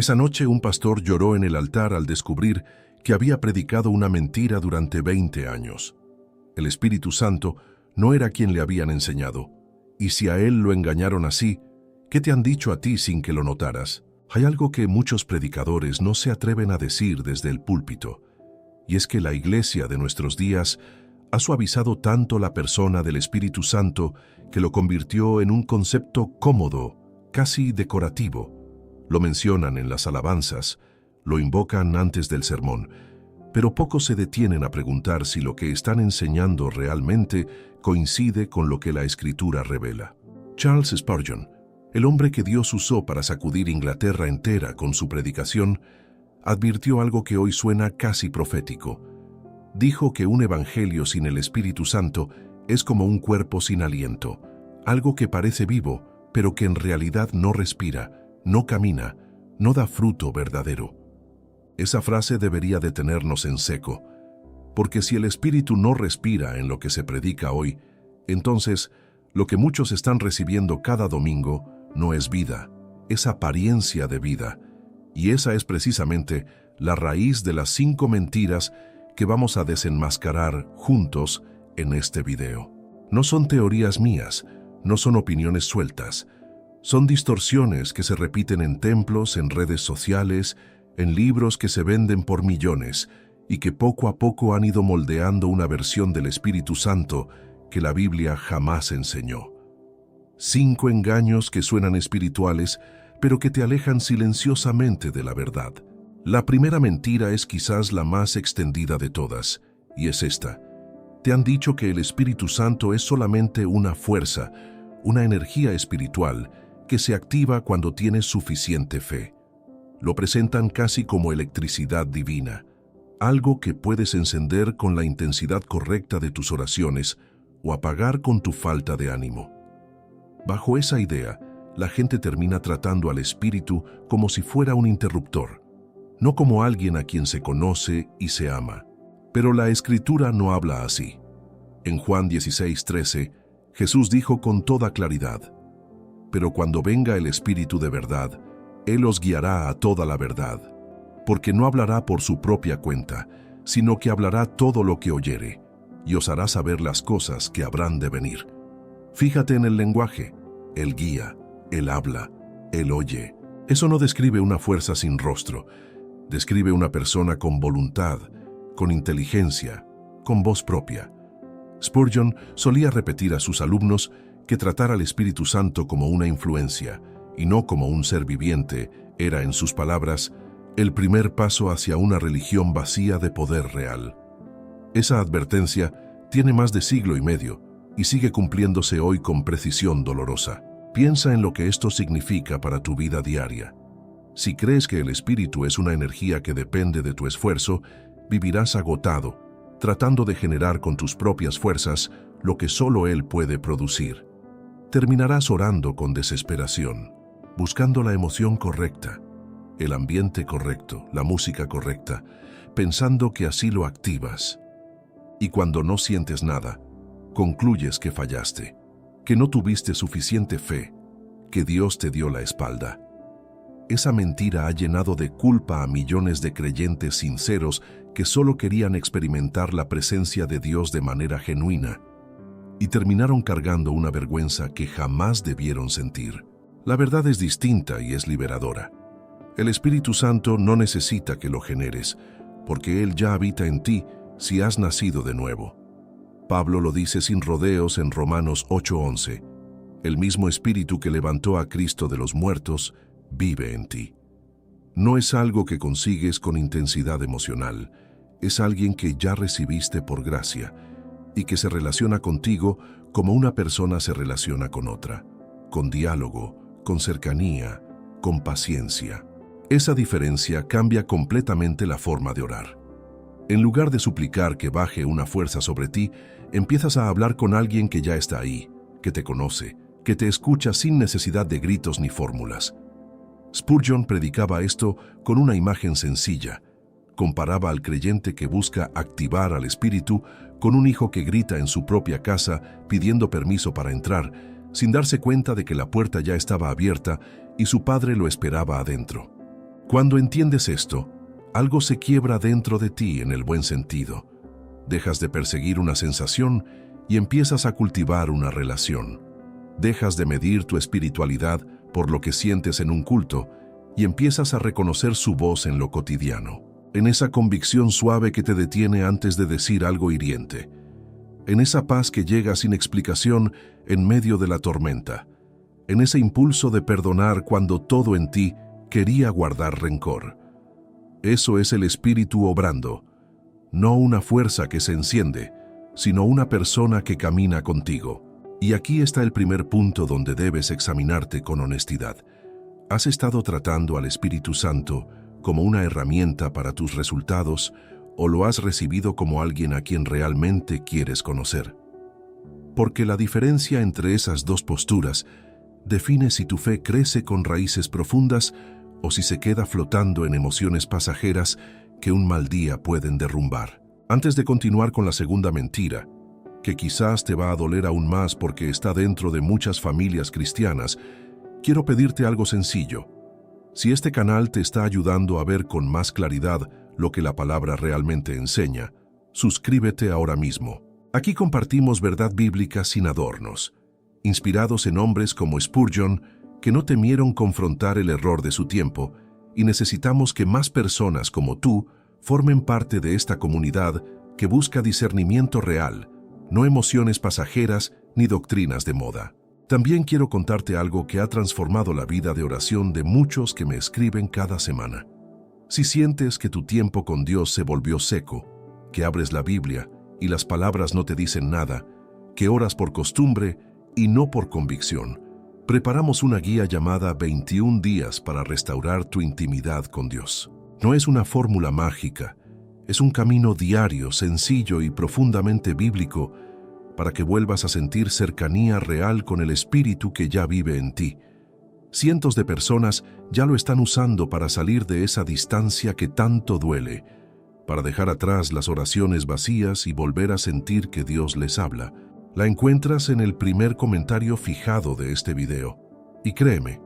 Esa noche un pastor lloró en el altar al descubrir que había predicado una mentira durante 20 años. El Espíritu Santo no era quien le habían enseñado, y si a él lo engañaron así, ¿qué te han dicho a ti sin que lo notaras? Hay algo que muchos predicadores no se atreven a decir desde el púlpito, y es que la iglesia de nuestros días ha suavizado tanto la persona del Espíritu Santo que lo convirtió en un concepto cómodo, casi decorativo. Lo mencionan en las alabanzas, lo invocan antes del sermón, pero pocos se detienen a preguntar si lo que están enseñando realmente coincide con lo que la Escritura revela. Charles Spurgeon, el hombre que Dios usó para sacudir Inglaterra entera con su predicación, advirtió algo que hoy suena casi profético. Dijo que un evangelio sin el Espíritu Santo es como un cuerpo sin aliento, algo que parece vivo, pero que en realidad no respira, no camina, no da fruto verdadero. Esa frase debería detenernos en seco, porque si el Espíritu no respira en lo que se predica hoy, entonces lo que muchos están recibiendo cada domingo no es vida, es apariencia de vida, y esa es precisamente la raíz de las 5 mentiras que vamos a desenmascarar juntos en este video. No son teorías mías, no son opiniones sueltas, son distorsiones que se repiten en templos, en redes sociales, en libros que se venden por millones y que poco a poco han ido moldeando una versión del Espíritu Santo que la Biblia jamás enseñó. 5 engaños que suenan espirituales, pero que te alejan silenciosamente de la verdad. La primera mentira es quizás la más extendida de todas, y es esta. Te han dicho que el Espíritu Santo es solamente una fuerza, una energía espiritual que se activa cuando tienes suficiente fe. Lo presentan casi como electricidad divina, algo que puedes encender con la intensidad correcta de tus oraciones o apagar con tu falta de ánimo. Bajo esa idea, la gente termina tratando al Espíritu como si fuera un interruptor, no como alguien a quien se conoce y se ama. Pero la Escritura no habla así. En Juan 16:13, Jesús dijo con toda claridad: «Pero cuando venga el Espíritu de verdad, Él os guiará a toda la verdad, porque no hablará por su propia cuenta, sino que hablará todo lo que oyere, y os hará saber las cosas que habrán de venir». Fíjate en el lenguaje. Él guía, Él habla, Él oye. Eso no describe una fuerza sin rostro. Describe una persona con voluntad, con inteligencia, con voz propia. Spurgeon solía repetir a sus alumnos que tratar al Espíritu Santo como una influencia y no como un ser viviente era, en sus palabras, el primer paso hacia una religión vacía de poder real. Esa advertencia tiene más de siglo y medio y sigue cumpliéndose hoy con precisión dolorosa. Piensa en lo que esto significa para tu vida diaria. Si crees que el Espíritu es una energía que depende de tu esfuerzo, vivirás agotado, tratando de generar con tus propias fuerzas lo que solo Él puede producir. Terminarás orando con desesperación, buscando la emoción correcta, el ambiente correcto, la música correcta, pensando que así lo activas. Y cuando no sientes nada, concluyes que fallaste, que no tuviste suficiente fe, que Dios te dio la espalda. Esa mentira ha llenado de culpa a millones de creyentes sinceros que solo querían experimentar la presencia de Dios de manera genuina y terminaron cargando una vergüenza que jamás debieron sentir. La verdad es distinta y es liberadora. El Espíritu Santo no necesita que lo generes, porque Él ya habita en ti si has nacido de nuevo. Pablo lo dice sin rodeos en Romanos 8:11. El mismo Espíritu que levantó a Cristo de los muertos vive en ti. No es algo que consigues con intensidad emocional, es alguien que ya recibiste por gracia y que se relaciona contigo como una persona se relaciona con otra, con diálogo, con cercanía, con paciencia. Esa diferencia cambia completamente la forma de orar. En lugar de suplicar que baje una fuerza sobre ti, empiezas a hablar con alguien que ya está ahí, que te conoce, que te escucha sin necesidad de gritos ni fórmulas. Spurgeon predicaba esto con una imagen sencilla. Comparaba al creyente que busca activar al Espíritu con un hijo que grita en su propia casa pidiendo permiso para entrar, sin darse cuenta de que la puerta ya estaba abierta y su padre lo esperaba adentro. Cuando entiendes esto, algo se quiebra dentro de ti en el buen sentido. Dejas de perseguir una sensación y empiezas a cultivar una relación. Dejas de medir tu espiritualidad por lo que sientes en un culto y empiezas a reconocer su voz en lo cotidiano, en esa convicción suave que te detiene antes de decir algo hiriente, en esa paz que llega sin explicación en medio de la tormenta, en ese impulso de perdonar cuando todo en ti quería guardar rencor. Eso es el Espíritu obrando, no una fuerza que se enciende, sino una persona que camina contigo. Y aquí está el primer punto donde debes examinarte con honestidad. ¿Has estado tratando al Espíritu Santo como una herramienta para tus resultados o lo has recibido como alguien a quien realmente quieres conocer? Porque la diferencia entre esas dos posturas define si tu fe crece con raíces profundas o si se queda flotando en emociones pasajeras que un mal día pueden derrumbar. Antes de continuar con la segunda mentira, que quizás te va a doler aún más porque está dentro de muchas familias cristianas, quiero pedirte algo sencillo. Si este canal te está ayudando a ver con más claridad lo que la palabra realmente enseña, suscríbete ahora mismo. Aquí compartimos verdad bíblica sin adornos, inspirados en hombres como Spurgeon, que no temieron confrontar el error de su tiempo, y necesitamos que más personas como tú formen parte de esta comunidad que busca discernimiento real, no emociones pasajeras ni doctrinas de moda. También quiero contarte algo que ha transformado la vida de oración de muchos que me escriben cada semana. Si sientes que tu tiempo con Dios se volvió seco, que abres la Biblia y las palabras no te dicen nada, que oras por costumbre y no por convicción, preparamos una guía llamada 21 días para restaurar tu intimidad con Dios. No es una fórmula mágica, es un camino diario, sencillo y profundamente bíblico para que vuelvas a sentir cercanía real con el Espíritu que ya vive en ti. Cientos de personas ya lo están usando para salir de esa distancia que tanto duele, para dejar atrás las oraciones vacías y volver a sentir que Dios les habla. La encuentras en el primer comentario fijado de este video. Y créeme,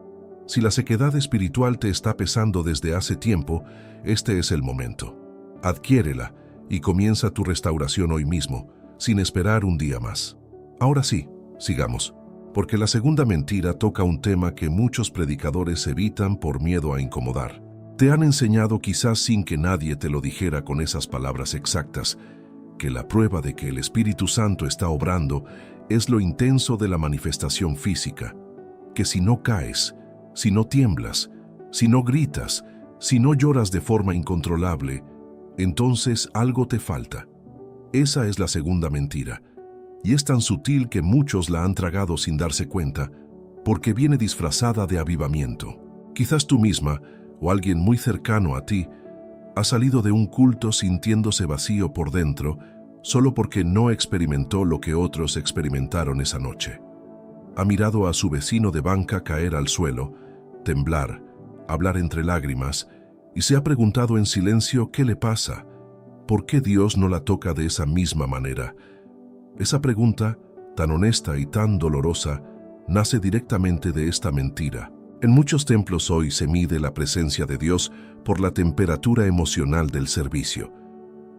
si la sequedad espiritual te está pesando desde hace tiempo, este es el momento. Adquiérela y comienza tu restauración hoy mismo, sin esperar un día más. Ahora sí, sigamos, porque la segunda mentira toca un tema que muchos predicadores evitan por miedo a incomodar. Te han enseñado, quizás sin que nadie te lo dijera con esas palabras exactas, que la prueba de que el Espíritu Santo está obrando es lo intenso de la manifestación física, que si no caes, si no tiemblas, si no gritas, si no lloras de forma incontrolable, entonces algo te falta. Esa es la segunda mentira, y es tan sutil que muchos la han tragado sin darse cuenta, porque viene disfrazada de avivamiento. Quizás tú misma, o alguien muy cercano a ti, ha salido de un culto sintiéndose vacío por dentro, solo porque no experimentó lo que otros experimentaron esa noche. Ha mirado a su vecino de banca caer al suelo, temblar, hablar entre lágrimas, y se ha preguntado en silencio qué le pasa, por qué Dios no la toca de esa misma manera. Esa pregunta, tan honesta y tan dolorosa, nace directamente de esta mentira. En muchos templos hoy se mide la presencia de Dios por la temperatura emocional del servicio.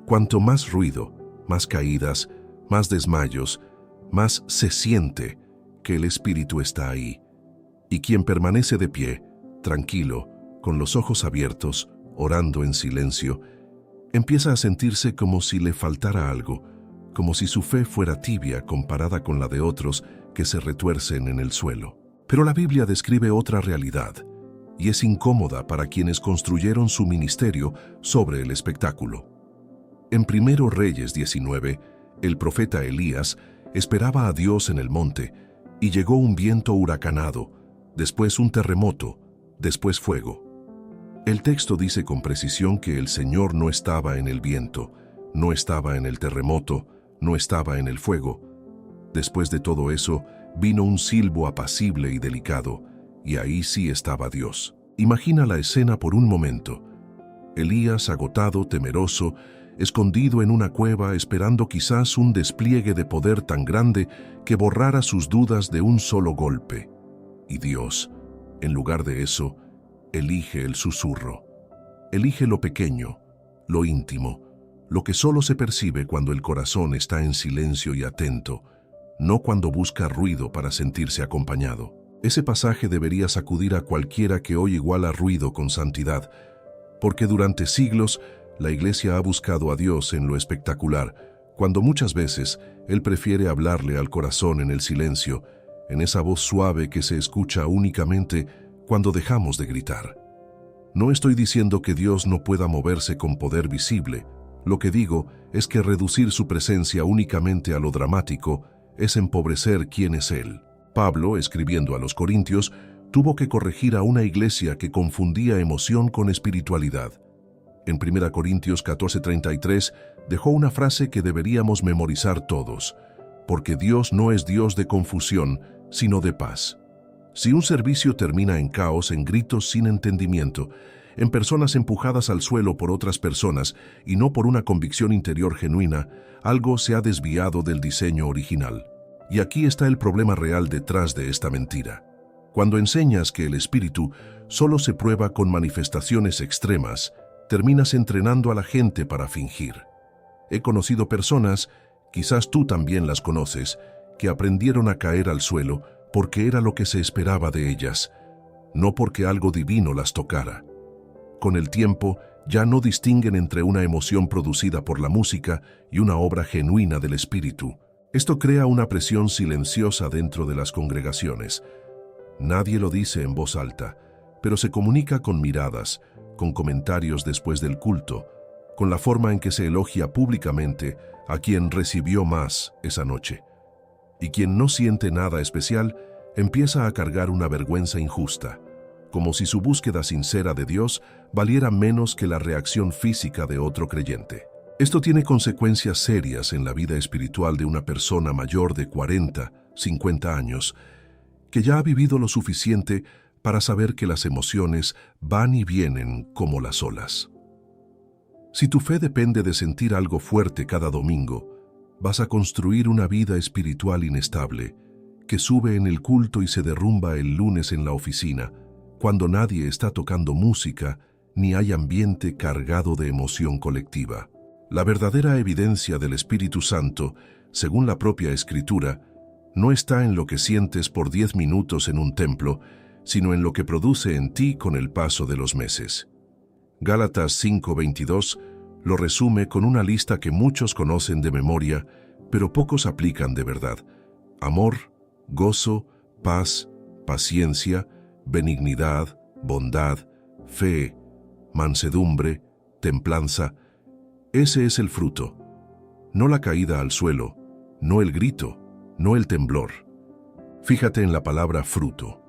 Cuanto más ruido, más caídas, más desmayos, más se siente que el Espíritu está ahí. Y quien permanece de pie, tranquilo, con los ojos abiertos, orando en silencio, empieza a sentirse como si le faltara algo, como si su fe fuera tibia comparada con la de otros que se retuercen en el suelo. Pero la Biblia describe otra realidad, y es incómoda para quienes construyeron su ministerio sobre el espectáculo. En 1 Reyes 19, el profeta Elías esperaba a Dios en el monte, y llegó un viento huracanado, después un terremoto, después fuego. El texto dice con precisión que el Señor no estaba en el viento, no estaba en el terremoto, no estaba en el fuego. Después de todo eso, vino un silbo apacible y delicado, y ahí sí estaba Dios. Imagina la escena por un momento. Elías, agotado, temeroso, escondido en una cueva, esperando quizás un despliegue de poder tan grande que borrara sus dudas de un solo golpe. Y Dios, en lugar de eso, elige el susurro. Elige lo pequeño, lo íntimo, lo que solo se percibe cuando el corazón está en silencio y atento, no cuando busca ruido para sentirse acompañado. Ese pasaje debería sacudir a cualquiera que hoy iguala ruido con santidad, porque durante siglos la Iglesia ha buscado a Dios en lo espectacular, cuando muchas veces Él prefiere hablarle al corazón en el silencio, en esa voz suave que se escucha únicamente cuando dejamos de gritar. No estoy diciendo que Dios no pueda moverse con poder visible. Lo que digo es que reducir su presencia únicamente a lo dramático es empobrecer quién es Él. Pablo, escribiendo a los Corintios, tuvo que corregir a una iglesia que confundía emoción con espiritualidad. En 1 Corintios 14:33 dejó una frase que deberíamos memorizar todos: porque Dios no es Dios de confusión, sino de paz. Si un servicio termina en caos, en gritos sin entendimiento, en personas empujadas al suelo por otras personas y no por una convicción interior genuina, algo se ha desviado del diseño original. Y aquí está el problema real detrás de esta mentira. Cuando enseñas que el espíritu solo se prueba con manifestaciones extremas, terminas entrenando a la gente para fingir. He conocido personas, quizás tú también las conoces, que aprendieron a caer al suelo porque era lo que se esperaba de ellas, no porque algo divino las tocara. Con el tiempo, ya no distinguen entre una emoción producida por la música y una obra genuina del espíritu. Esto crea una presión silenciosa dentro de las congregaciones. Nadie lo dice en voz alta, pero se comunica con miradas, con comentarios después del culto, con la forma en que se elogia públicamente a quien recibió más esa noche. Y quien no siente nada especial empieza a cargar una vergüenza injusta, como si su búsqueda sincera de Dios valiera menos que la reacción física de otro creyente. Esto tiene consecuencias serias en la vida espiritual de una persona mayor de 40, 50 años, que ya ha vivido lo suficiente para saber que las emociones van y vienen como las olas. Si tu fe depende de sentir algo fuerte cada domingo, vas a construir una vida espiritual inestable, que sube en el culto y se derrumba el lunes en la oficina, cuando nadie está tocando música ni hay ambiente cargado de emoción colectiva. La verdadera evidencia del Espíritu Santo, según la propia Escritura, no está en lo que sientes por 10 minutos en un templo, sino en lo que produce en ti con el paso de los meses. Gálatas 5:22 lo resume con una lista que muchos conocen de memoria, pero pocos aplican de verdad: amor, gozo, paz, paciencia, benignidad, bondad, fe, mansedumbre, templanza. Ese es el fruto, no la caída al suelo, no el grito, no el temblor. Fíjate en la palabra fruto.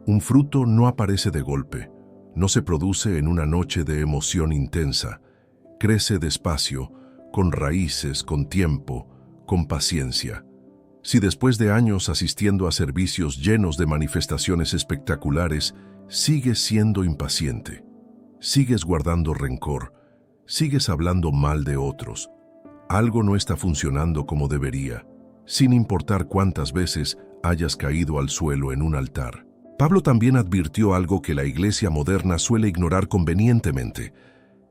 Un fruto no aparece de golpe, no se produce en una noche de emoción intensa. Crece despacio, con raíces, con tiempo, con paciencia. Si después de años asistiendo a servicios llenos de manifestaciones espectaculares, sigues siendo impaciente, sigues guardando rencor, sigues hablando mal de otros, algo no está funcionando como debería, sin importar cuántas veces hayas caído al suelo en un altar. Pablo también advirtió algo que la iglesia moderna suele ignorar convenientemente.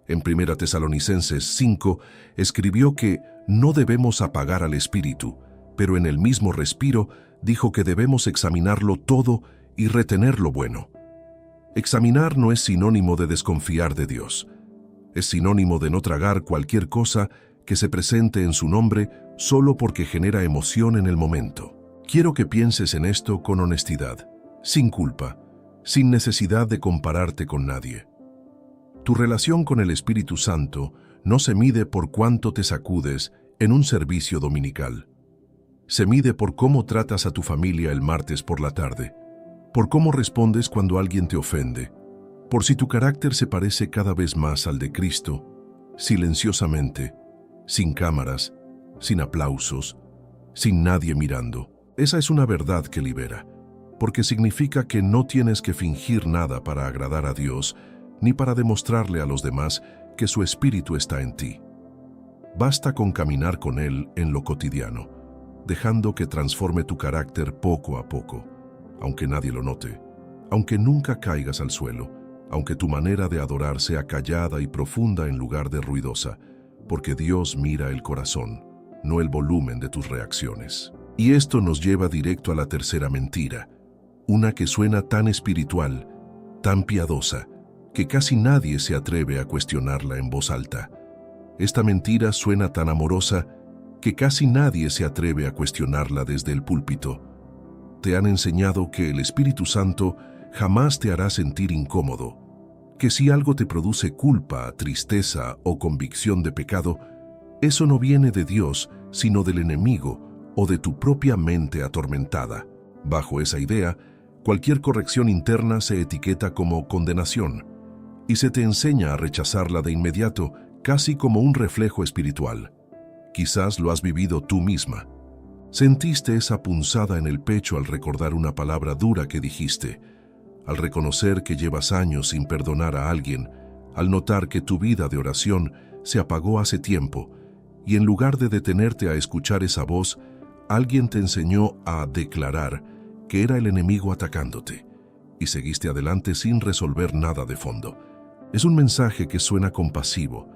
En 1 Tesalonicenses 5 escribió que no debemos apagar al espíritu, pero en el mismo respiro dijo que debemos examinarlo todo y retener lo bueno. Examinar no es sinónimo de desconfiar de Dios. Es sinónimo de no tragar cualquier cosa que se presente en su nombre solo porque genera emoción en el momento. Quiero que pienses en esto con honestidad, sin culpa, sin necesidad de compararte con nadie. Tu relación con el Espíritu Santo no se mide por cuánto te sacudes en un servicio dominical. Se mide por cómo tratas a tu familia el martes por la tarde, por cómo respondes cuando alguien te ofende, por si tu carácter se parece cada vez más al de Cristo, silenciosamente, sin cámaras, sin aplausos, sin nadie mirando. Esa es una verdad que libera, porque significa que no tienes que fingir nada para agradar a Dios, ni para demostrarle a los demás que su espíritu está en ti. Basta con caminar con Él en lo cotidiano, dejando que transforme tu carácter poco a poco, aunque nadie lo note, aunque nunca caigas al suelo, aunque tu manera de adorar sea callada y profunda en lugar de ruidosa, porque Dios mira el corazón, no el volumen de tus reacciones. Y esto nos lleva directo a la tercera mentira, una que suena tan espiritual, tan piadosa, que casi nadie se atreve a cuestionarla en voz alta. Esta mentira suena tan amorosa que casi nadie se atreve a cuestionarla desde el púlpito. Te han enseñado que el Espíritu Santo jamás te hará sentir incómodo, que si algo te produce culpa, tristeza o convicción de pecado, eso no viene de Dios, sino del enemigo o de tu propia mente atormentada. Bajo esa idea, cualquier corrección interna se etiqueta como condenación y se te enseña a rechazarla de inmediato, casi como un reflejo espiritual. Quizás lo has vivido tú misma. Sentiste esa punzada en el pecho al recordar una palabra dura que dijiste, al reconocer que llevas años sin perdonar a alguien, al notar que tu vida de oración se apagó hace tiempo, y en lugar de detenerte a escuchar esa voz, alguien te enseñó a declarar que era el enemigo atacándote, y seguiste adelante sin resolver nada de fondo. Es un mensaje que suena compasivo,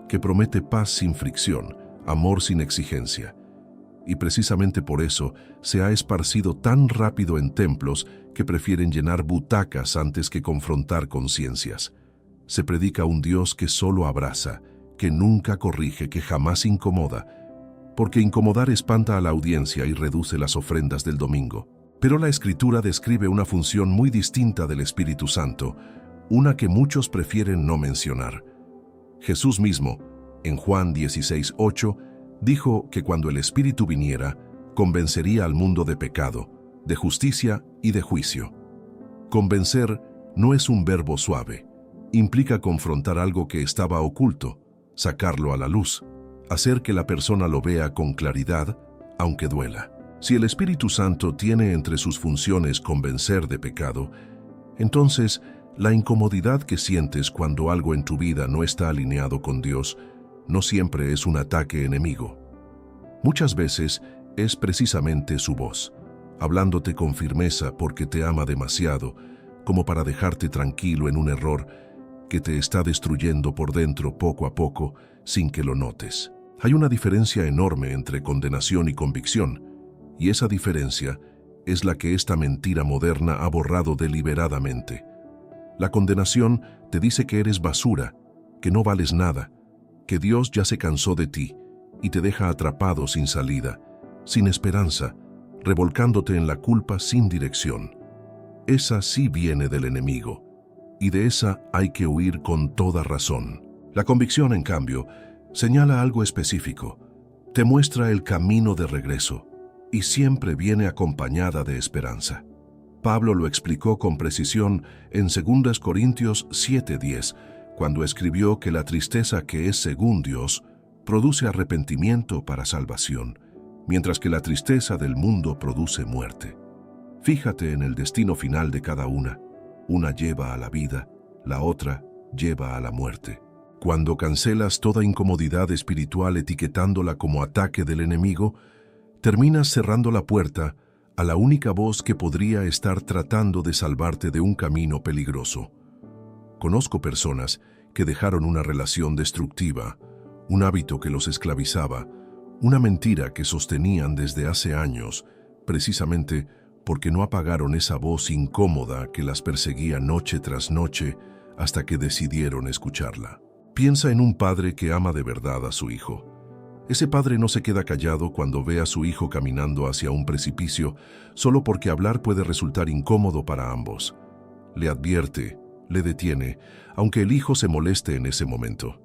que promete paz sin fricción, amor sin exigencia. Y precisamente por eso se ha esparcido tan rápido en templos que prefieren llenar butacas antes que confrontar conciencias. Se predica un Dios que solo abraza, que nunca corrige, que jamás incomoda, porque incomodar espanta a la audiencia y reduce las ofrendas del domingo. Pero la Escritura describe una función muy distinta del Espíritu Santo, una que muchos prefieren no mencionar. Jesús mismo, en Juan 16:8, dijo que cuando el Espíritu viniera, convencería al mundo de pecado, de justicia y de juicio. Convencer no es un verbo suave. Implica confrontar algo que estaba oculto, sacarlo a la luz, hacer que la persona lo vea con claridad, aunque duela. Si el Espíritu Santo tiene entre sus funciones convencer de pecado, entonces la incomodidad que sientes cuando algo en tu vida no está alineado con Dios no siempre es un ataque enemigo. Muchas veces es precisamente su voz, hablándote con firmeza porque te ama demasiado, como para dejarte tranquilo en un error que te está destruyendo por dentro poco a poco sin que lo notes. Hay una diferencia enorme entre condenación y convicción, y esa diferencia es la que esta mentira moderna ha borrado deliberadamente. La condenación te dice que eres basura, que no vales nada, que Dios ya se cansó de ti y te deja atrapado sin salida, sin esperanza, revolcándote en la culpa sin dirección. Esa sí viene del enemigo, y de esa hay que huir con toda razón. La convicción, en cambio, señala algo específico, te muestra el camino de regreso, y siempre viene acompañada de esperanza. Pablo lo explicó con precisión en 2 Corintios 7:10, cuando escribió que la tristeza que es según Dios produce arrepentimiento para salvación, mientras que la tristeza del mundo produce muerte. Fíjate en el destino final de cada una. Una lleva a la vida, la otra lleva a la muerte. Cuando cancelas toda incomodidad espiritual etiquetándola como ataque del enemigo, terminas cerrando la puerta a la única voz que podría estar tratando de salvarte de un camino peligroso. Conozco personas que dejaron una relación destructiva, un hábito que los esclavizaba, una mentira que sostenían desde hace años, precisamente porque no apagaron esa voz incómoda que las perseguía noche tras noche hasta que decidieron escucharla. Piensa en un padre que ama de verdad a su hijo. Ese padre no se queda callado cuando ve a su hijo caminando hacia un precipicio solo porque hablar puede resultar incómodo para ambos. Le advierte, le detiene, aunque el hijo se moleste en ese momento.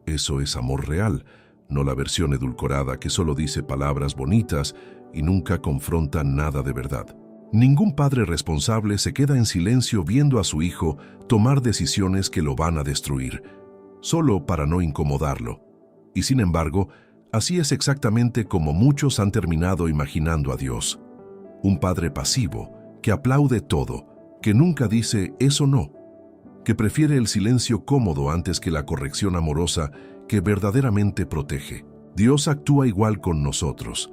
Eso es amor real, no la versión edulcorada que solo dice palabras bonitas y nunca confronta nada de verdad. Ningún padre responsable se queda en silencio viendo a su hijo tomar decisiones que lo van a destruir, solo para no incomodarlo. Y sin embargo, así es exactamente como muchos han terminado imaginando a Dios. Un padre pasivo, que aplaude todo, que nunca dice eso no, que prefiere el silencio cómodo antes que la corrección amorosa que verdaderamente protege. Dios actúa igual con nosotros.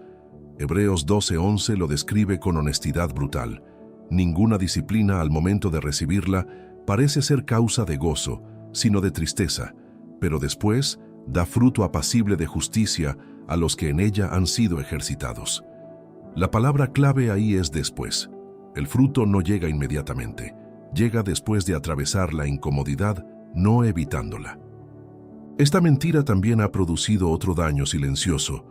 Hebreos 12:11 lo describe con honestidad brutal. Ninguna disciplina al momento de recibirla parece ser causa de gozo, sino de tristeza, pero después da fruto apacible de justicia a los que en ella han sido ejercitados. La palabra clave ahí es después. El fruto no llega inmediatamente, llega después de atravesar la incomodidad, no evitándola. Esta mentira también ha producido otro daño silencioso.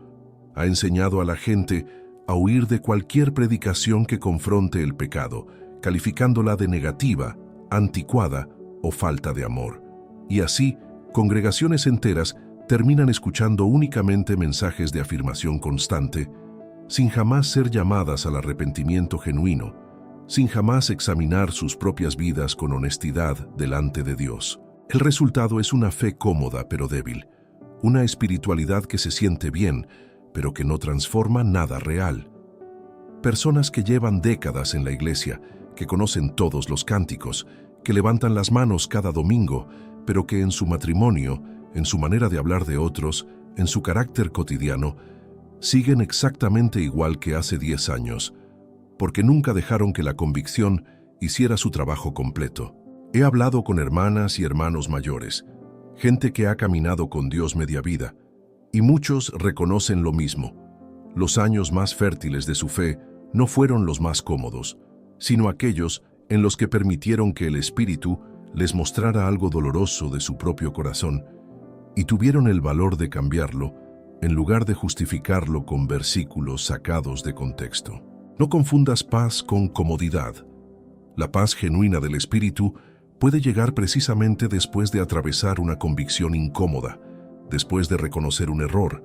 Ha enseñado a la gente a huir de cualquier predicación que confronte el pecado, calificándola de negativa, anticuada o falta de amor. Y así, congregaciones enteras terminan escuchando únicamente mensajes de afirmación constante, sin jamás ser llamadas al arrepentimiento genuino, sin jamás examinar sus propias vidas con honestidad delante de Dios. El resultado es una fe cómoda pero débil, una espiritualidad que se siente bien, pero que no transforma nada real. Personas que llevan décadas en la iglesia, que conocen todos los cánticos, que levantan las manos cada domingo, pero que en su matrimonio, en su manera de hablar de otros, en su carácter cotidiano, siguen exactamente igual que hace 10 años, porque nunca dejaron que la convicción hiciera su trabajo completo. He hablado con hermanas y hermanos mayores, gente que ha caminado con Dios media vida, y muchos reconocen lo mismo. Los años más fértiles de su fe no fueron los más cómodos, sino aquellos en los que permitieron que el Espíritu les mostrara algo doloroso de su propio corazón, y tuvieron el valor de cambiarlo, en lugar de justificarlo con versículos sacados de contexto. No confundas paz con comodidad. La paz genuina del Espíritu puede llegar precisamente después de atravesar una convicción incómoda, después de reconocer un error,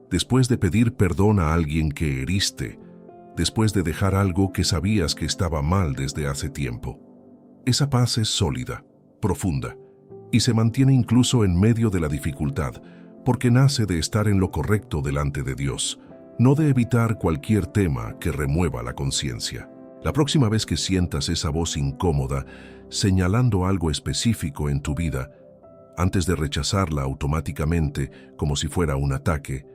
después de pedir perdón a alguien que heriste, después de dejar algo que sabías que estaba mal desde hace tiempo. Esa paz es sólida, profunda, y se mantiene incluso en medio de la dificultad, porque nace de estar en lo correcto delante de Dios, no de evitar cualquier tema que remueva la conciencia. La próxima vez que sientas esa voz incómoda, señalando algo específico en tu vida, antes de rechazarla automáticamente como si fuera un ataque,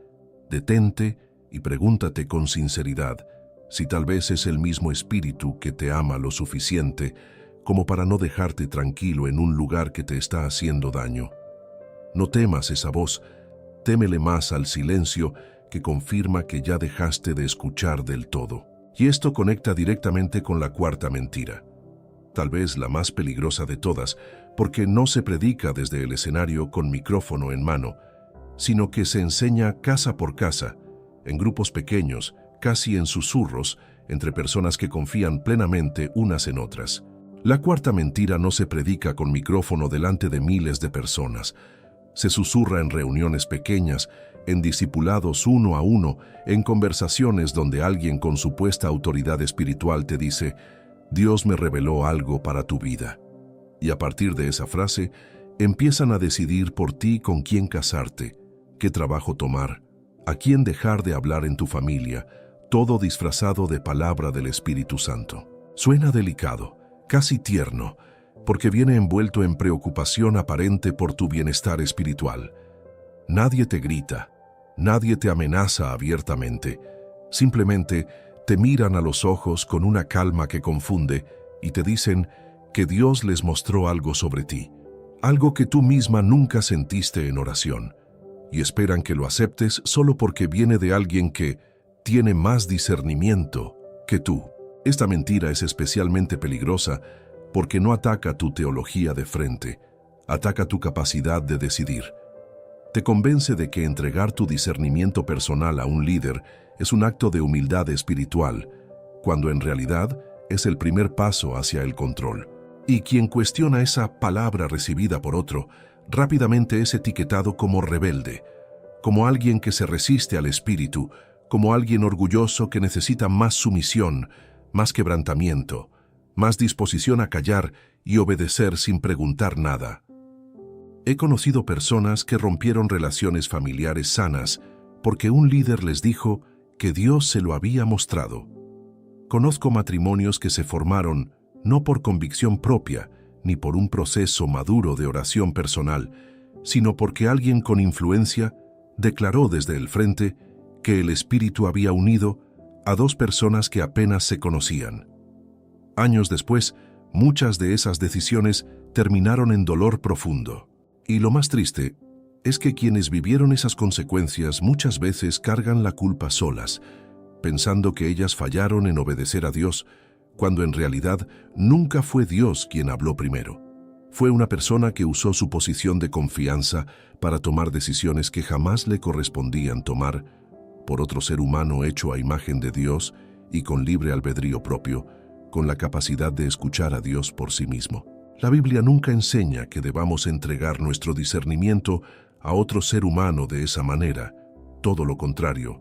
detente y pregúntate con sinceridad si tal vez es el mismo Espíritu que te ama lo suficiente como para no dejarte tranquilo en un lugar que te está haciendo daño. No temas esa voz, témele más al silencio que confirma que ya dejaste de escuchar del todo. Y esto conecta directamente con la cuarta mentira, tal vez la más peligrosa de todas, porque no se predica desde el escenario con micrófono en mano, sino que se enseña casa por casa, en grupos pequeños, casi en susurros, entre personas que confían plenamente unas en otras. La cuarta mentira no se predica con micrófono delante de miles de personas. Se susurra en reuniones pequeñas, en discipulados uno a uno, en conversaciones donde alguien con supuesta autoridad espiritual te dice: Dios me reveló algo para tu vida. Y a partir de esa frase, empiezan a decidir por ti con quién casarte, qué trabajo tomar, a quién dejar de hablar en tu familia, todo disfrazado de palabra del Espíritu Santo. Suena delicado, casi tierno, porque viene envuelto en preocupación aparente por tu bienestar espiritual. Nadie te grita, nadie te amenaza abiertamente, simplemente te miran a los ojos con una calma que confunde y te dicen que Dios les mostró algo sobre ti, algo que tú misma nunca sentiste en oración, y esperan que lo aceptes solo porque viene de alguien que tiene más discernimiento que tú. Esta mentira es especialmente peligrosa porque no ataca tu teología de frente, ataca tu capacidad de decidir. Te convence de que entregar tu discernimiento personal a un líder es un acto de humildad espiritual, cuando en realidad es el primer paso hacia el control. Y quien cuestiona esa palabra recibida por otro, rápidamente es etiquetado como rebelde, como alguien que se resiste al Espíritu, como alguien orgulloso que necesita más sumisión, más quebrantamiento, más disposición a callar y obedecer sin preguntar nada. He conocido personas que rompieron relaciones familiares sanas porque un líder les dijo que Dios se lo había mostrado. Conozco matrimonios que se formaron no por convicción propia ni por un proceso maduro de oración personal, sino porque alguien con influencia declaró desde el frente que el Espíritu había unido a dos personas que apenas se conocían. Años después, Muchas de esas decisiones terminaron en dolor profundo. Y lo más triste es que quienes vivieron esas consecuencias muchas veces cargan la culpa solas, pensando que ellas fallaron en obedecer a Dios, cuando en realidad nunca fue Dios quien habló primero. Fue una persona que usó su posición de confianza para tomar decisiones que jamás le correspondían tomar por otro ser humano hecho a imagen de Dios y con libre albedrío propio, con la capacidad de escuchar a Dios por sí mismo. La Biblia nunca enseña que debamos entregar nuestro discernimiento a otro ser humano de esa manera. Todo lo contrario.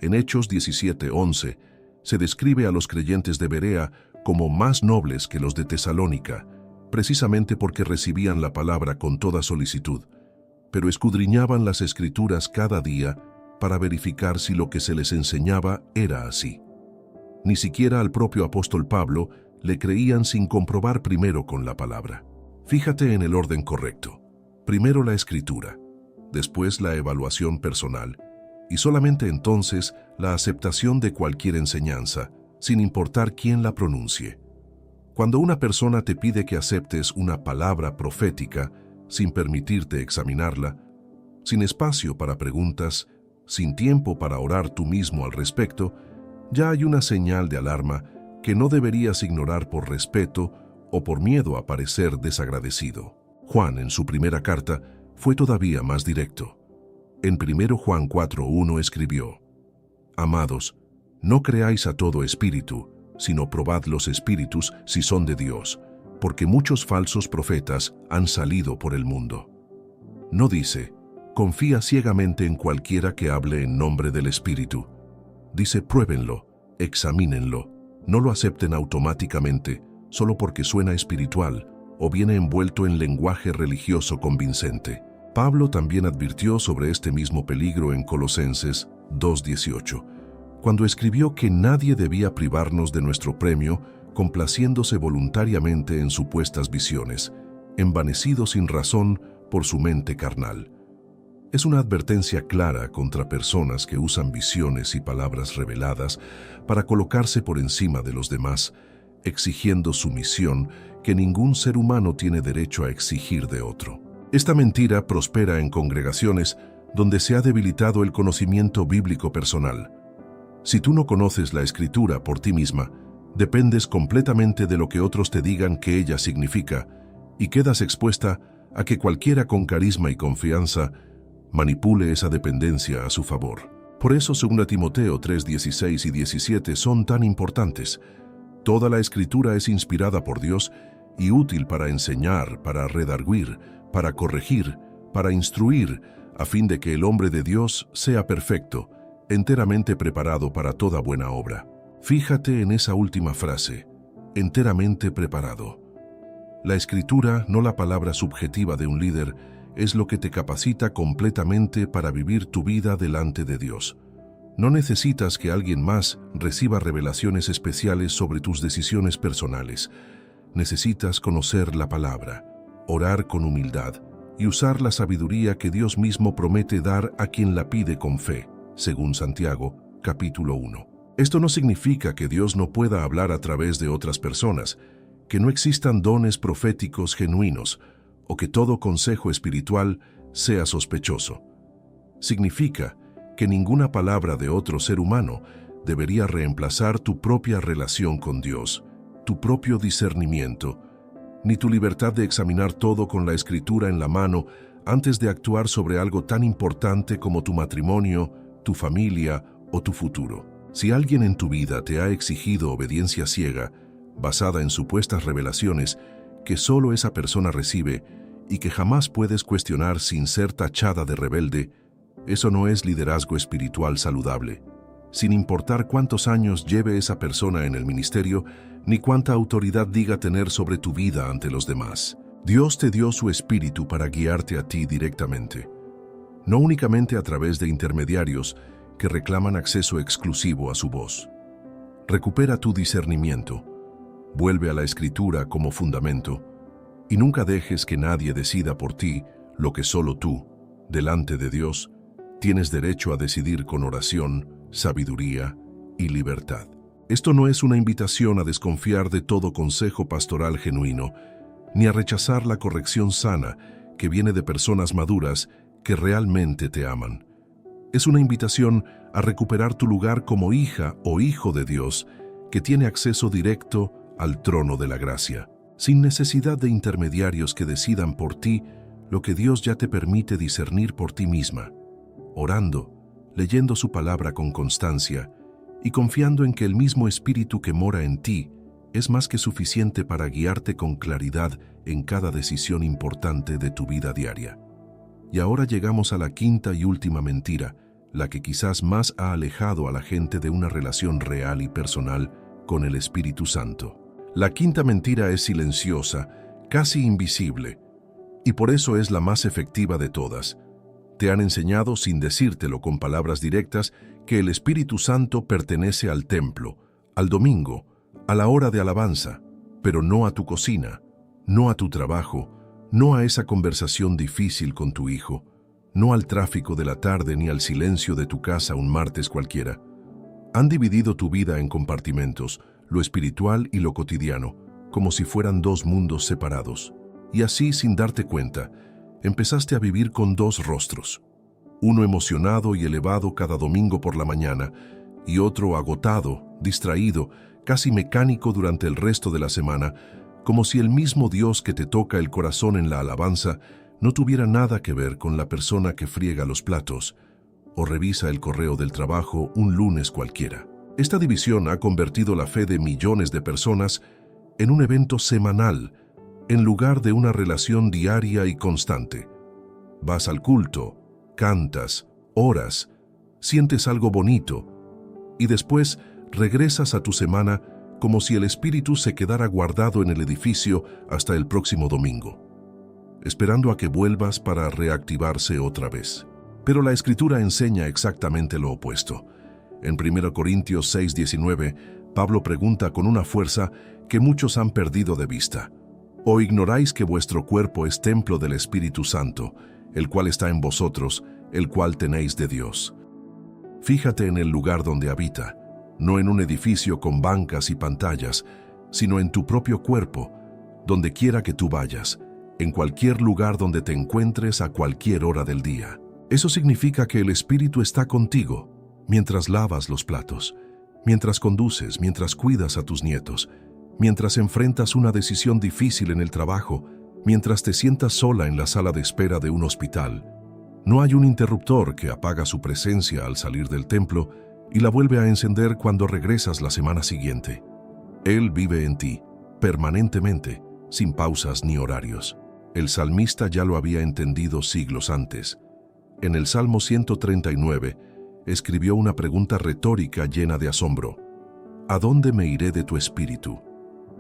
En Hechos 17:11 se describe a los creyentes de Berea como más nobles que los de Tesalónica, precisamente porque recibían la palabra con toda solicitud, pero escudriñaban las Escrituras cada día para verificar si lo que se les enseñaba era así. Ni siquiera al propio apóstol Pablo le creían sin comprobar primero con la palabra. Fíjate en el orden correcto. Primero la Escritura, después la evaluación personal, y solamente entonces la aceptación de cualquier enseñanza, sin importar quién la pronuncie. Cuando una persona te pide que aceptes una palabra profética sin permitirte examinarla, sin espacio para preguntas, sin tiempo para orar tú mismo al respecto, ya hay una señal de alarma que no deberías ignorar por respeto o por miedo a parecer desagradecido. Juan, en su primera carta, fue todavía más directo. En 1 Juan 4:1 escribió: Amados, no creáis a todo espíritu, sino probad los espíritus si son de Dios, porque muchos falsos profetas han salido por el mundo. No dice, confía ciegamente en cualquiera que hable en nombre del Espíritu. Dice, pruébenlo, examínenlo, no lo acepten automáticamente, solo porque suena espiritual o viene envuelto en lenguaje religioso convincente. Pablo también advirtió sobre este mismo peligro en Colosenses 2:18, cuando escribió que nadie debía privarnos de nuestro premio, complaciéndose voluntariamente en supuestas visiones, envanecido sin razón por su mente carnal. Es una advertencia clara contra personas que usan visiones y palabras reveladas para colocarse por encima de los demás, exigiendo sumisión que ningún ser humano tiene derecho a exigir de otro. Esta mentira prospera en congregaciones donde se ha debilitado el conocimiento bíblico personal. Si tú no conoces la Escritura por ti misma, dependes completamente de lo que otros te digan que ella significa y quedas expuesta a que cualquiera con carisma y confianza manipule esa dependencia a su favor. Por eso 2 Timoteo 3:16 y 17 son tan importantes. Toda la Escritura es inspirada por Dios y útil para enseñar, para redarguir, para corregir, para instruir, a fin de que el hombre de Dios sea perfecto, enteramente preparado para toda buena obra. Fíjate en esa última frase, enteramente preparado. La Escritura, no la palabra subjetiva de un líder, es lo que te capacita completamente para vivir tu vida delante de Dios. No necesitas que alguien más reciba revelaciones especiales sobre tus decisiones personales. Necesitas conocer la palabra, orar con humildad y usar la sabiduría que Dios mismo promete dar a quien la pide con fe, según Santiago, capítulo 1. Esto no significa que Dios no pueda hablar a través de otras personas, que no existan dones proféticos genuinos, o que todo consejo espiritual sea sospechoso. Significa que ninguna palabra de otro ser humano debería reemplazar tu propia relación con Dios, tu propio discernimiento, ni tu libertad de examinar todo con la Escritura en la mano antes de actuar sobre algo tan importante como tu matrimonio, tu familia o tu futuro. Si alguien en tu vida te ha exigido obediencia ciega, basada en supuestas revelaciones que solo esa persona recibe y que jamás puedes cuestionar sin ser tachada de rebelde, eso no es liderazgo espiritual saludable, sin importar cuántos años lleve esa persona en el ministerio, ni cuánta autoridad diga tener sobre tu vida ante los demás. Dios te dio su Espíritu para guiarte a ti directamente, no únicamente a través de intermediarios que reclaman acceso exclusivo a su voz. Recupera tu discernimiento, vuelve a la Escritura como fundamento, y nunca dejes que nadie decida por ti lo que solo tú, delante de Dios, tienes derecho a decidir con oración, sabiduría y libertad. Esto no es una invitación a desconfiar de todo consejo pastoral genuino, ni a rechazar la corrección sana que viene de personas maduras que realmente te aman. Es una invitación a recuperar tu lugar como hija o hijo de Dios, que tiene acceso directo al trono de la gracia, sin necesidad de intermediarios que decidan por ti lo que Dios ya te permite discernir por ti misma, orando, leyendo su palabra con constancia y confiando en que el mismo Espíritu que mora en ti es más que suficiente para guiarte con claridad en cada decisión importante de tu vida diaria. Y ahora llegamos a la quinta y última mentira, la que quizás más ha alejado a la gente de una relación real y personal con el Espíritu Santo. La quinta mentira es silenciosa, casi invisible, y por eso es la más efectiva de todas. Te han enseñado, sin decírtelo con palabras directas, que el Espíritu Santo pertenece al templo, al domingo, a la hora de alabanza, pero no a tu cocina, no a tu trabajo, no a esa conversación difícil con tu hijo, no al tráfico de la tarde ni al silencio de tu casa un martes cualquiera. Han dividido tu vida en compartimentos, lo espiritual y lo cotidiano, como si fueran dos mundos separados. Y así, sin darte cuenta, empezaste a vivir con dos rostros. Uno emocionado y elevado cada domingo por la mañana, y otro agotado, distraído, casi mecánico durante el resto de la semana, como si el mismo Dios que te toca el corazón en la alabanza no tuviera nada que ver con la persona que friega los platos o revisa el correo del trabajo un lunes cualquiera. Esta división ha convertido la fe de millones de personas en un evento semanal, en lugar de una relación diaria y constante. Vas al culto, cantas, oras, sientes algo bonito y después regresas a tu semana como si el espíritu se quedara guardado en el edificio hasta el próximo domingo, esperando a que vuelvas para reactivarse otra vez. Pero la Escritura enseña exactamente lo opuesto. En 1 Corintios 6:19, Pablo pregunta con una fuerza que muchos han perdido de vista: ¿O ignoráis que vuestro cuerpo es templo del Espíritu Santo, el cual está en vosotros, el cual tenéis de Dios? Fíjate en el lugar donde habita, no en un edificio con bancas y pantallas, sino en tu propio cuerpo, donde quiera que tú vayas, en cualquier lugar donde te encuentres a cualquier hora del día. Eso significa que el Espíritu está contigo mientras lavas los platos, mientras conduces, mientras cuidas a tus nietos, mientras enfrentas una decisión difícil en el trabajo, mientras te sientas sola en la sala de espera de un hospital. No hay un interruptor que apaga su presencia al salir del templo y la vuelve a encender cuando regresas la semana siguiente. Él vive en ti, permanentemente, sin pausas ni horarios. El salmista ya lo había entendido siglos antes. En el Salmo 139, escribió una pregunta retórica llena de asombro: ¿A dónde me iré de tu espíritu?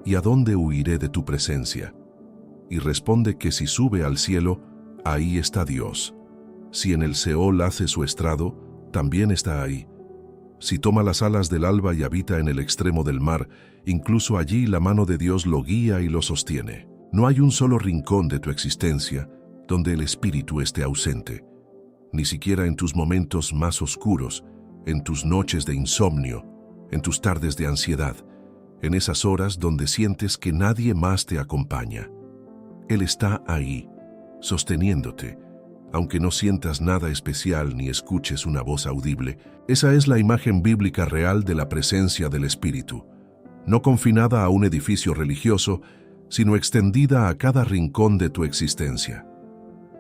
¿Y a dónde huiré de tu presencia? Y responde que si sube al cielo, ahí está Dios. Si en el Seol hace su estrado, también está ahí. Si toma las alas del alba y habita en el extremo del mar, incluso allí la mano de Dios lo guía y lo sostiene. No hay un solo rincón de tu existencia donde el Espíritu esté ausente, ni siquiera en tus momentos más oscuros, en tus noches de insomnio, en tus tardes de ansiedad, en esas horas donde sientes que nadie más te acompaña. Él está ahí, sosteniéndote, aunque no sientas nada especial ni escuches una voz audible. Esa es la imagen bíblica real de la presencia del Espíritu, no confinada a un edificio religioso, sino extendida a cada rincón de tu existencia.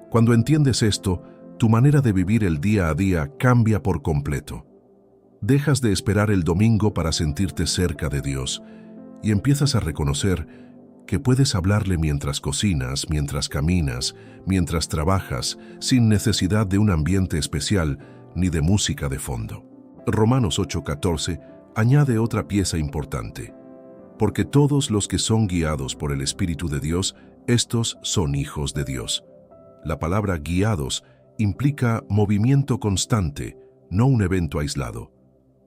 Cuando entiendes esto, tu manera de vivir el día a día cambia por completo. Dejas de esperar el domingo para sentirte cerca de Dios y empiezas a reconocer que puedes hablarle mientras cocinas, mientras caminas, mientras trabajas, sin necesidad de un ambiente especial ni de música de fondo. Romanos 8:14 añade otra pieza importante: porque todos los que son guiados por el Espíritu de Dios, estos son hijos de Dios. La palabra guiados implica movimiento constante, no un evento aislado.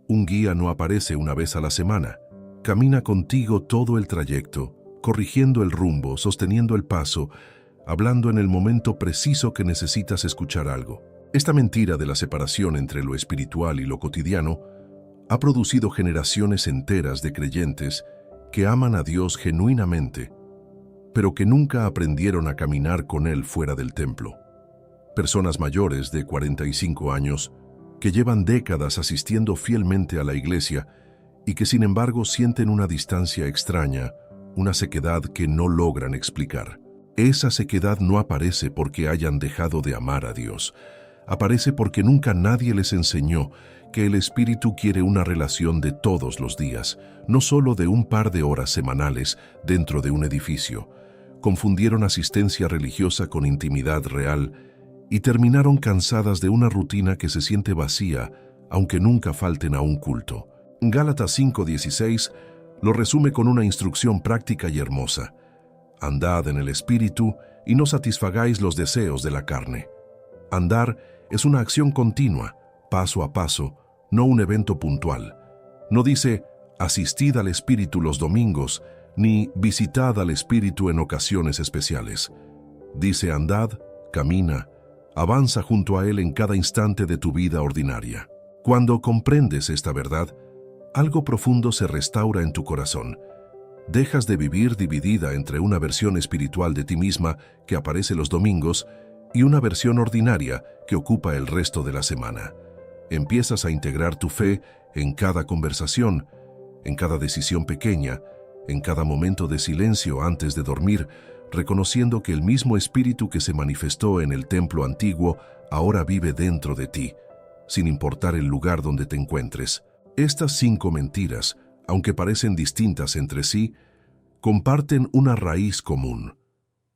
Un guía no aparece una vez a la semana. Camina contigo todo el trayecto, corrigiendo el rumbo, sosteniendo el paso, hablando en el momento preciso que necesitas escuchar algo. Esta mentira de la separación entre lo espiritual y lo cotidiano ha producido generaciones enteras de creyentes que aman a Dios genuinamente, pero que nunca aprendieron a caminar con Él fuera del templo. Personas mayores de 45 años que llevan décadas asistiendo fielmente a la iglesia y que sin embargo sienten una distancia extraña, una sequedad que no logran explicar. Esa sequedad no aparece porque hayan dejado de amar a Dios. Aparece porque nunca nadie les enseñó que el Espíritu quiere una relación de todos los días, no solo de un par de horas semanales dentro de un edificio. Confundieron asistencia religiosa con intimidad real y terminaron cansadas de una rutina que se siente vacía, aunque nunca falten a un culto. Gálatas 5:16 lo resume con una instrucción práctica y hermosa. Andad en el Espíritu y no satisfagáis los deseos de la carne. Andar es una acción continua, paso a paso, no un evento puntual. No dice, asistid al Espíritu los domingos, ni visitad al Espíritu en ocasiones especiales. Dice, andad, camina, avanza junto a Él en cada instante de tu vida ordinaria. Cuando comprendes esta verdad, algo profundo se restaura en tu corazón. Dejas de vivir dividida entre una versión espiritual de ti misma que aparece los domingos y una versión ordinaria que ocupa el resto de la semana. Empiezas a integrar tu fe en cada conversación, en cada decisión pequeña, en cada momento de silencio antes de dormir, reconociendo que el mismo Espíritu que se manifestó en el templo antiguo ahora vive dentro de ti, sin importar el lugar donde te encuentres. Estas 5 mentiras, aunque parecen distintas entre sí, comparten una raíz común.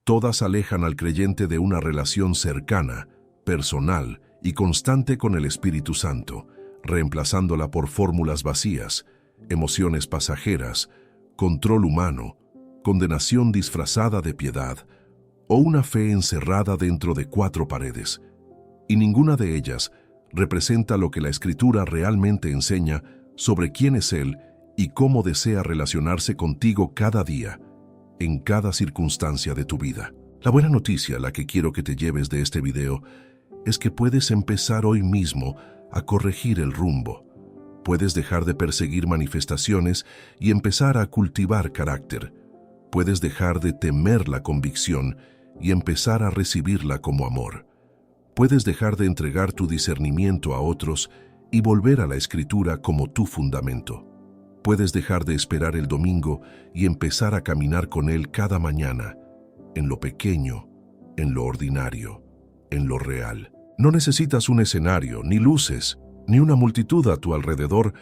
Todas alejan al creyente de una relación cercana, personal y constante con el Espíritu Santo, reemplazándola por fórmulas vacías, emociones pasajeras, control humano, condenación disfrazada de piedad o una fe encerrada dentro de 4 paredes. Y ninguna de ellas representa lo que la Escritura realmente enseña sobre quién es Él y cómo desea relacionarse contigo cada día, en cada circunstancia de tu vida. La buena noticia, la que quiero que te lleves de este video, es que puedes empezar hoy mismo a corregir el rumbo. Puedes dejar de perseguir manifestaciones y empezar a cultivar carácter. Puedes dejar de temer la convicción y empezar a recibirla como amor. Puedes dejar de entregar tu discernimiento a otros y volver a la Escritura como tu fundamento. Puedes dejar de esperar el domingo y empezar a caminar con Él cada mañana, en lo pequeño, en lo ordinario, en lo real. No necesitas un escenario, ni luces, ni una multitud a tu alrededor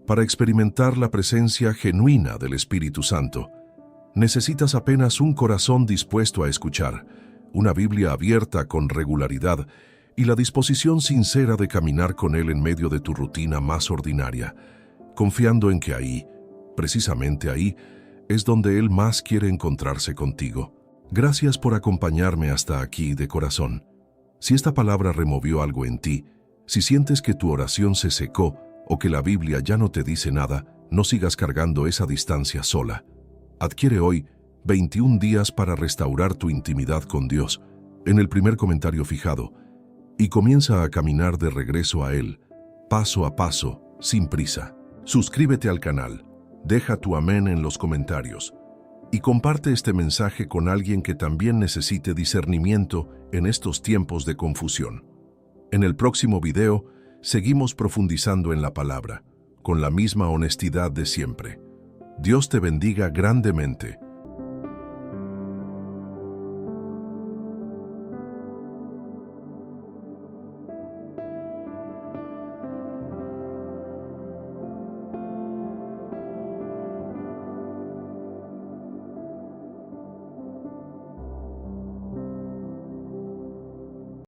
para experimentar la presencia genuina del Espíritu Santo. Necesitas apenas un corazón dispuesto a escuchar, una Biblia abierta con regularidad y la disposición sincera de caminar con Él en medio de tu rutina más ordinaria, confiando en que ahí, precisamente ahí, es donde Él más quiere encontrarse contigo. Gracias por acompañarme hasta aquí de corazón. Si esta palabra removió algo en ti, si sientes que tu oración se secó o que la Biblia ya no te dice nada, no sigas cargando esa distancia sola. Adquiere hoy 21 días para restaurar tu intimidad con Dios en el primer comentario fijado y comienza a caminar de regreso a Él, paso a paso, sin prisa. Suscríbete al canal, deja tu amén en los comentarios y comparte este mensaje con alguien que también necesite discernimiento en estos tiempos de confusión. En el próximo video, seguimos profundizando en la palabra, con la misma honestidad de siempre. Dios te bendiga grandemente.